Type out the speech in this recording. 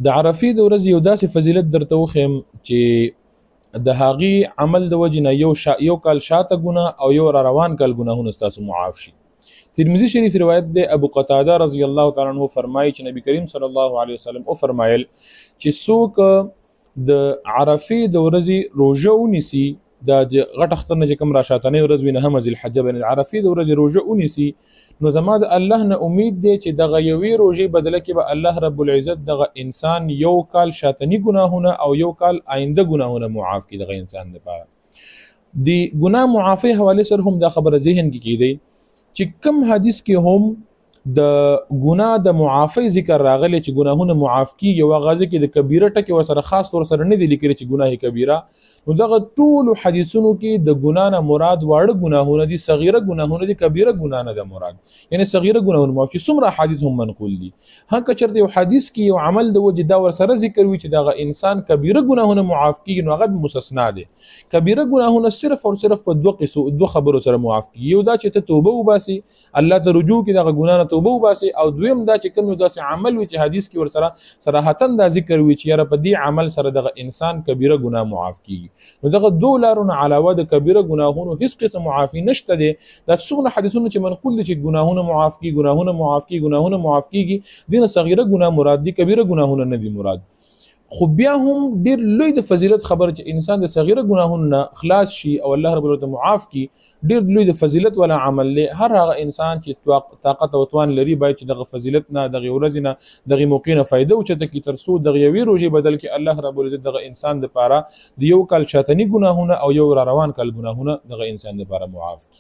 د عرفې د ورځې یو داسې فضیلت درته وښیم چې د هغې عمل د وجې نه یو کال شاته ګناه او یو را روان کال ګناهونه ستاسو معاف شي. ترمذی شریف روایت دی، ابو قتاده رضی الله تعالی عنہ فرمایي چې نبی کریم صلی الله علیه وسلم او فرمایل چې څوک د عرفې د ورځې روژه ونیسي، د غټ اختر نه چې کوم راشاتنې ورځ وي، نهمه ذوالحجه باندې عرفې د ورځې روژه ونیسي، نو زما د الله نه امید دی چې دغه یوې روژې بدله کې به الله رب العزت دغه انسان یو کال شاتني ګناهونه او یو کال آینده ګناهونه معاف کړي دغه انسان لپاره. د ګناه معافی حواله سره هم دا خبره ذهن کې کیدی چې کوم حدیث کې هم د ګناه د معافی ذکر راغلی چې ګناهونه معاف کیږي، او هغه کې د کبیره ټکی ورسره خاص طور سره نه دی لیکلی چې ګناه کبیره، نو دغه ټول حدیثونو کې د ګناه نه مراد واړه ګناهونه دي، صغیره ګناهونه دي، کبیره ګناه نه ده مراد، یعنی صغیره ګناهونه معاف شي. څومره حدیث هم منقول دي، هغه که چېرته یو حدیث کې یو عمل د وجې دا ورسره ذکر وي چې دغه انسان کبیره ګناهونه معاف کیږي، نو هغه مستثنا دی. کبیره ګناهونه صرف او صرف په دوه خبرو سره معاف کیږي، یو دا چې ته توبه وباسي، الله ته رجوع کړي، دغه ګناه نه توبه وباسي، او دویم دا چې کوم داسې عمل وي چې حدیث کې ورسره صراحتاً دا ذکر وي چې یاره په دې عمل سره دغه انسان کبیره ګناه معاف کیږي. نو دغه دو لارونه علاوه د کبیره ګناهونو هیڅ قسم معافي نشته دی. دا څومره حدیثونه چې منقول دي چې ګناهونه معاف کیږي، ګناهونه معاف کیږي، ګناهونه معاف کیږي، دینه صغیره ګناه مراد دي، کبیره ګناهونه نه دي مراد. خو بیا هم ډیر لوی د فضیلت خبر چې انسان د صغیره ګناهونو نه خلاص شي او الله رب العزت معاف کی، ډیر لوی د فضیلت ولا عمل له هر هغه انسان چې طاقت او توان لري باید چې دغه فضیلت نه، دغه ورځ نه، دغه موقع نه فائدہ اوچته کی، تر څو دغه یوې روزي بدل کې الله رب العزت دغه انسان د پاره د یو کال شاتنی ګناهونه او یو را روان کال ګناهونه دغه انسان د پاره معاف کی.